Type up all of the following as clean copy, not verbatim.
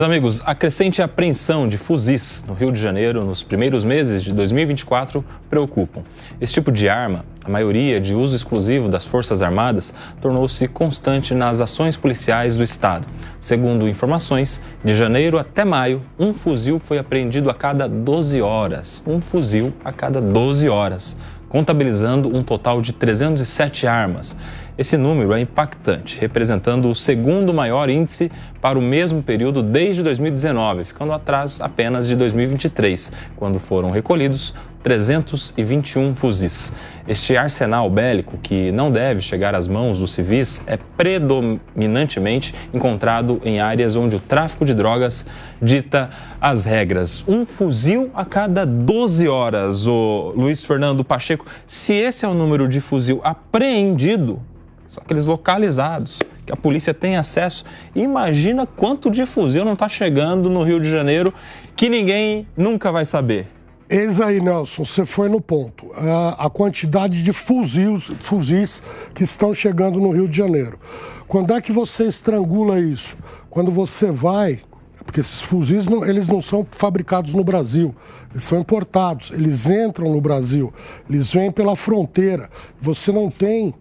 Amigos, a crescente apreensão de fuzis no Rio de Janeiro nos primeiros meses de 2024 preocupam. Esse tipo de arma, a maioria de uso exclusivo das Forças Armadas, tornou-se constante nas ações policiais do estado. Segundo informações, de janeiro até maio, um fuzil foi apreendido a cada 12 horas. Um fuzil a cada 12 horas, contabilizando um total de 307 armas. Esse número é impactante, representando o segundo maior índice para o mesmo período desde 2019, ficando atrás apenas de 2023, quando foram recolhidos 321 fuzis. Este arsenal bélico, que não deve chegar às mãos dos civis, é predominantemente encontrado em áreas onde o tráfico de drogas dita as regras. Um fuzil a cada 12 horas, o Luiz Fernando Pacheco. Se esse é o número de fuzil apreendido, são aqueles localizados, que a polícia tem acesso. Imagina quanto de fuzil não está chegando no Rio de Janeiro que ninguém nunca vai saber. Eis aí, Nelson, você foi no ponto. A quantidade de fuzis que estão chegando no Rio de Janeiro. Quando é que você estrangula isso? Quando você vai... Porque esses fuzis eles não são fabricados no Brasil, eles são importados, eles entram no Brasil, eles vêm pela fronteira. Você não tem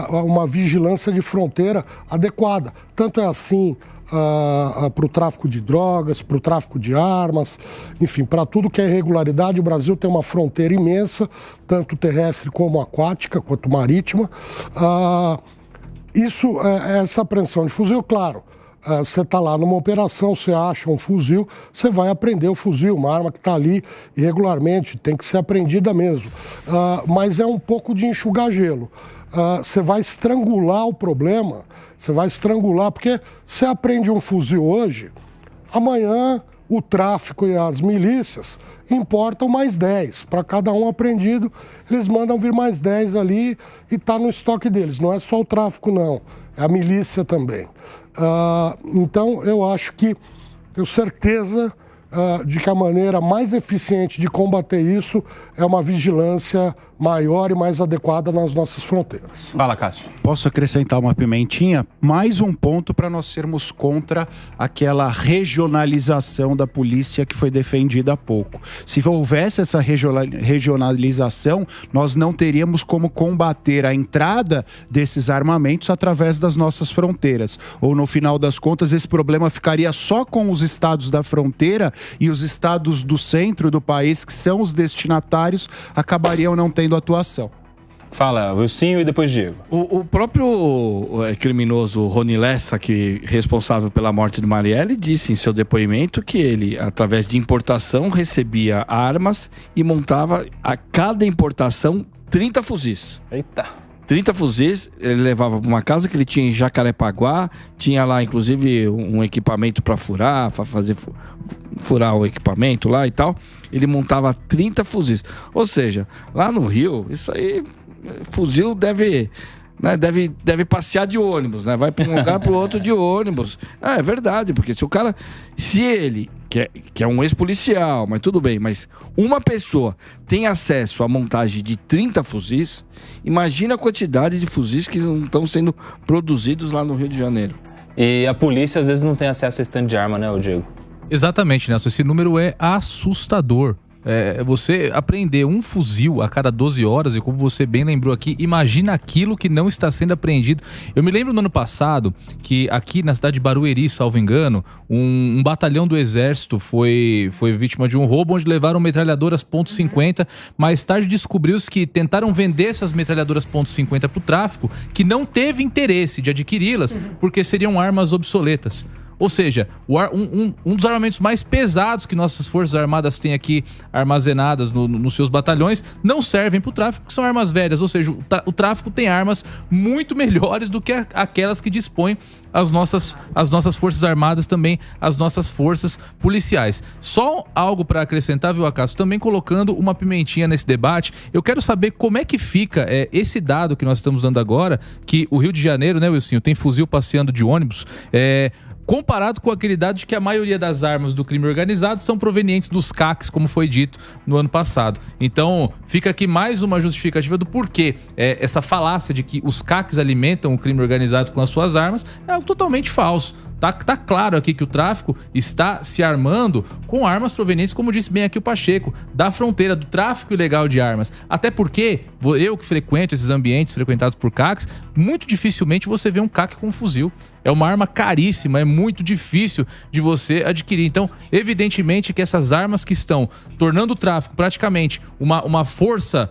uma vigilância de fronteira adequada. Tanto é assim para o tráfico de drogas, para o tráfico de armas, enfim, para tudo que é irregularidade. O Brasil tem uma fronteira imensa, tanto terrestre como aquática, quanto marítima. Essa apreensão de fuzil, claro, você está lá numa operação, você acha um fuzil, você vai apreender o fuzil, uma arma que está ali irregularmente, tem que ser apreendida mesmo. Mas é um pouco de enxugar gelo. Você vai estrangular o problema, você vai estrangular, porque você aprende um fuzil hoje, amanhã o tráfico e as milícias importam mais 10. Para cada um apreendido, eles mandam vir mais 10 ali e está no estoque deles. Não é só o tráfico, não, é a milícia também. Então, eu acho que, tenho certeza de que a maneira mais eficiente de combater isso é uma vigilância maior e mais adequada nas nossas fronteiras. Fala, Cássio. Posso acrescentar uma pimentinha? Mais um ponto para nós sermos contra aquela regionalização da polícia que foi defendida há pouco. Se houvesse essa regionalização, nós não teríamos como combater a entrada desses armamentos através das nossas fronteiras. Ou, no final das contas, esse problema ficaria só com os estados da fronteira e os estados do centro do país, que são os destinatários, acabariam não tendo atuação. Fala, Wilsinho e depois Diego. O próprio criminoso Rony Lessa, que é responsável pela morte de Marielle, disse em seu depoimento que ele, através de importação, recebia armas e montava a cada importação 30 fuzis. Eita! 30 fuzis, ele levava para uma casa que ele tinha em Jacarepaguá, tinha lá inclusive um equipamento para furar, para fazer furar o equipamento lá e tal. Ele montava 30 fuzis. Ou seja, lá no Rio, isso aí, fuzil deve passear de ônibus, né? Vai para um lugar para o outro de ônibus. É verdade, porque se ele, que é um ex-policial, mas tudo bem, mas uma pessoa tem acesso à montagem de 30 fuzis, imagina a quantidade de fuzis que não estão sendo produzidos lá no Rio de Janeiro. E a polícia às vezes não tem acesso a stand de arma, né, Diego? Exatamente, Nelson. Esse número é assustador. Você apreender um fuzil a cada 12 horas, e como você bem lembrou aqui, imagina aquilo que não está sendo apreendido. Eu me lembro no ano passado que aqui na cidade de Barueri, salvo engano, um batalhão do exército foi vítima de um roubo onde levaram metralhadoras .50. Mais tarde descobriu-se que tentaram vender essas metralhadoras .50 para o tráfico, que não teve interesse de adquiri-las porque seriam armas obsoletas. Ou seja, um dos armamentos mais pesados que nossas Forças Armadas têm aqui armazenadas nos seus batalhões não servem para o tráfico, porque são armas velhas. Ou seja, o tráfico tem armas muito melhores do que aquelas que dispõem as nossas Forças Armadas, também as nossas forças policiais. Só algo para acrescentar, viu, Acaso? Também colocando uma pimentinha nesse debate, eu quero saber como é que fica esse dado que nós estamos dando agora, que o Rio de Janeiro, né, Wilson, tem fuzil passeando de ônibus, comparado com aquele dado de que a maioria das armas do crime organizado são provenientes dos CACs, como foi dito no ano passado. Então, fica aqui mais uma justificativa do porquê essa falácia de que os CACs alimentam o crime organizado com as suas armas é algo totalmente falso. Tá claro aqui que o tráfico está se armando com armas provenientes, como disse bem aqui o Pacheco, da fronteira do tráfico ilegal de armas. Até porque, eu que frequento esses ambientes frequentados por CACs, muito dificilmente você vê um CAC com um fuzil. É uma arma caríssima, é muito difícil de você adquirir. Então, evidentemente que essas armas que estão tornando o tráfico praticamente uma força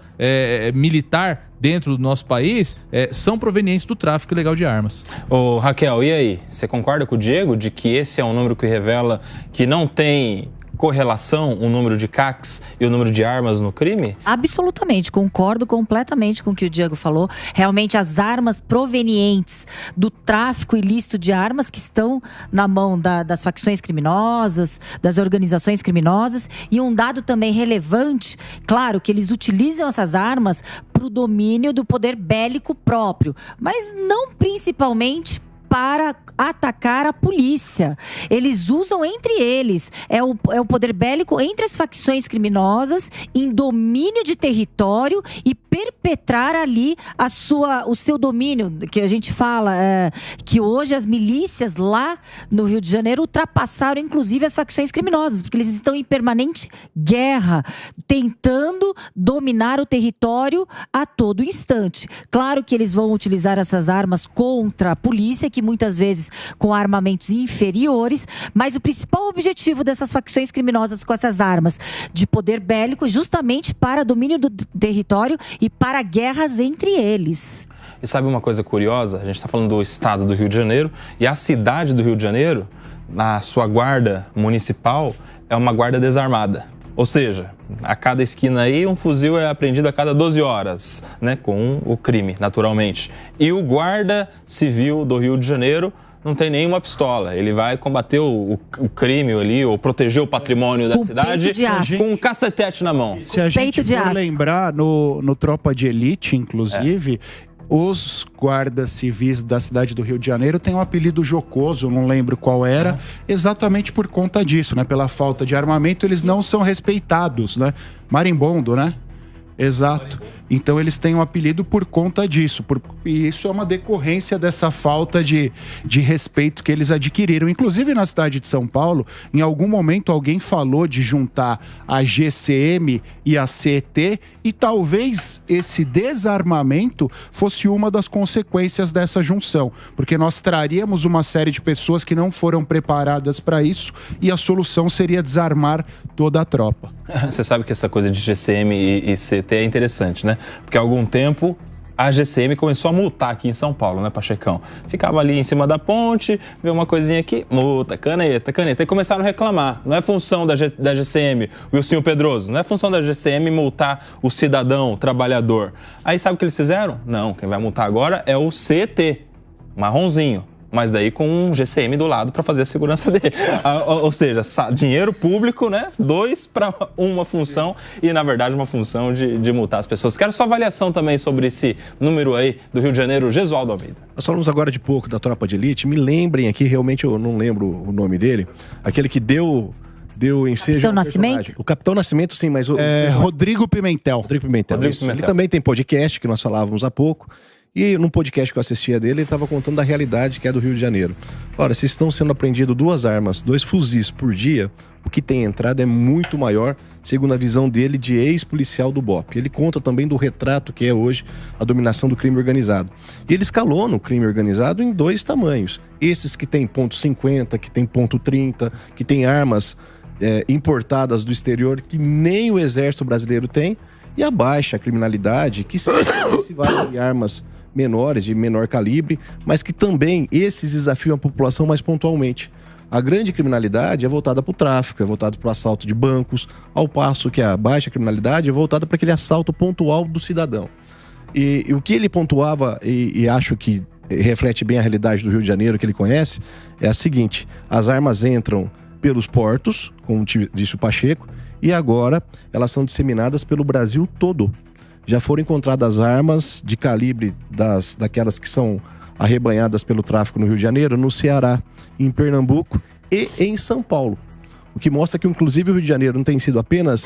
militar dentro do nosso país, são provenientes do tráfico ilegal de armas. Ô, Raquel, e aí? Você concorda com o Diego de que esse é um número que revela que não tem correlação o número de CACs e o número de armas no crime? Absolutamente, concordo completamente com o que o Diego falou. Realmente as armas provenientes do tráfico ilícito de armas que estão na mão das facções criminosas, das organizações criminosas. E um dado também relevante, claro, que eles utilizam essas armas para o domínio do poder bélico próprio, mas não principalmente para atacar a polícia. Eles usam entre eles, é o poder bélico entre as facções criminosas em domínio de território e perpetrar ali o seu domínio, que a gente fala que hoje as milícias lá no Rio de Janeiro ultrapassaram inclusive as facções criminosas, porque eles estão em permanente guerra, tentando dominar o território a todo instante. Claro que eles vão utilizar essas armas contra a polícia, que muitas vezes com armamentos inferiores, mas o principal objetivo dessas facções criminosas com essas armas de poder bélico é justamente para domínio do território e para guerras entre eles. E sabe uma coisa curiosa? A gente está falando do estado do Rio de Janeiro e a cidade do Rio de Janeiro, na sua guarda municipal, é uma guarda desarmada. Ou seja, a cada esquina aí um fuzil é apreendido a cada 12 horas, né, com o crime, naturalmente. E o guarda civil do Rio de Janeiro não tem nenhuma pistola. Ele vai combater o crime ali, ou proteger o patrimônio da cidade com um cacetete na mão. Se a gente for lembrar, no Tropa de Elite, inclusive, os guardas civis da cidade do Rio de Janeiro têm um apelido jocoso, não lembro qual era, exatamente por conta disso, né? Pela falta de armamento, eles não são respeitados, né? Marimbondo, né? Exato. Então eles têm um apelido por conta disso. E isso é uma decorrência dessa falta de respeito que eles adquiriram. Inclusive na cidade de São Paulo, em algum momento alguém falou de juntar a GCM e a CET, e talvez esse desarmamento fosse uma das consequências dessa junção. Porque nós traríamos uma série de pessoas que não foram preparadas para isso, e a solução seria desarmar toda a tropa. Você sabe que essa coisa de GCM e CT é interessante, né? Porque há algum tempo a GCM começou a multar aqui em São Paulo, né, Pachecão? Ficava ali em cima da ponte, vê uma coisinha aqui, multa, caneta. E começaram a reclamar. Não é função da GCM, Wilson Pedroso, não é função da GCM multar o cidadão, o trabalhador. Aí sabe o que eles fizeram? Não, quem vai multar agora é o CT, marronzinho. Mas daí com um GCM do lado para fazer a segurança dele. Ou seja, dinheiro público, né? 2 para uma função e, na verdade, uma função de multar as pessoas. Quero sua avaliação também sobre esse número aí do Rio de Janeiro, Gesualdo Almeida. Nós falamos agora de pouco da Tropa de Elite. Me lembrem aqui, realmente eu não lembro o nome dele, aquele que deu ensejo. Capitão Nascimento? O Capitão Nascimento, sim, mas Rodrigo Pimentel. Rodrigo Pimentel. Ele também tem podcast, que nós falávamos há pouco. E num podcast que eu assistia dele, ele estava contando da realidade que é do Rio de Janeiro. Ora, se estão sendo apreendidas 2 armas, 2 fuzis por dia, o que tem entrado é muito maior, segundo a visão dele de ex-policial do BOP. Ele conta também do retrato que é hoje a dominação do crime organizado. E ele escalona o crime organizado em 2 tamanhos. Esses que tem .50, que tem .30, que tem armas importadas do exterior que nem o exército brasileiro tem, e a baixa criminalidade, que se vale de armas menores, de menor calibre, mas que também esses desafiam a população mais pontualmente. A grande criminalidade é voltada para o tráfico, é voltada para o assalto de bancos, ao passo que a baixa criminalidade é voltada para aquele assalto pontual do cidadão. E o que ele pontuava, e acho que reflete bem a realidade do Rio de Janeiro que ele conhece, é a seguinte: as armas entram pelos portos, como disse o Pacheco, e agora elas são disseminadas pelo Brasil todo. Já foram encontradas armas de calibre daquelas que são arrebanhadas pelo tráfico no Rio de Janeiro, no Ceará, em Pernambuco e em São Paulo. O que mostra que, inclusive, o Rio de Janeiro não tem sido apenas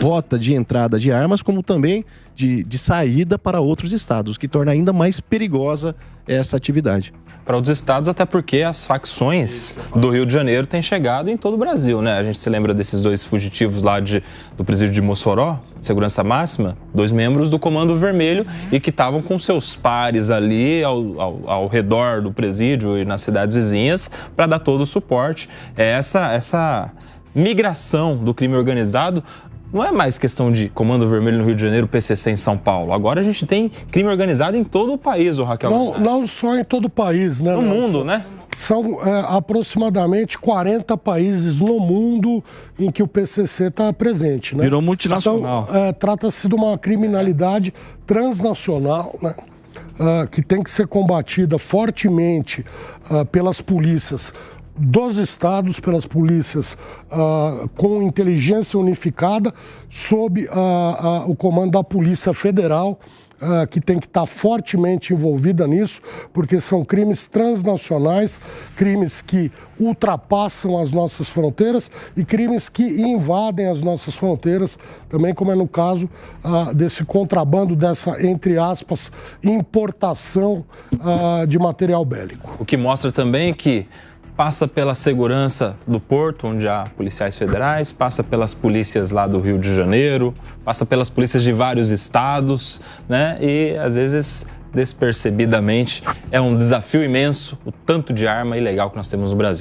rota de entrada de armas, como também de saída para outros estados, o que torna ainda mais perigosa essa atividade. Para outros estados, até porque as facções do Rio de Janeiro têm chegado em todo o Brasil, né? A gente se lembra desses 2 fugitivos lá do presídio de Mossoró, de segurança máxima, 2 membros do Comando Vermelho e que estavam com seus pares ali ao redor do presídio e nas cidades vizinhas para dar todo o suporte. Essa migração do crime organizado não é mais questão de Comando Vermelho no Rio de Janeiro, PCC em São Paulo. Agora a gente tem crime organizado em todo o país, Raquel. Não só em todo o país, né? No mundo, né? São aproximadamente 40 países no mundo em que o PCC está presente, né? Virou multinacional. Então, trata-se de uma criminalidade transnacional, né? Que tem que ser combatida fortemente pelas polícias dos estados, pelas polícias com inteligência unificada, sob o comando da Polícia Federal, que tem que estar fortemente envolvida nisso, porque são crimes transnacionais, crimes que ultrapassam as nossas fronteiras e crimes que invadem as nossas fronteiras, também como é no caso desse contrabando, dessa, entre aspas, importação de material bélico. O que mostra também que passa pela segurança do porto, onde há policiais federais, passa pelas polícias lá do Rio de Janeiro, passa pelas polícias de vários estados, né? E às vezes, despercebidamente, é um desafio imenso o tanto de arma ilegal que nós temos no Brasil.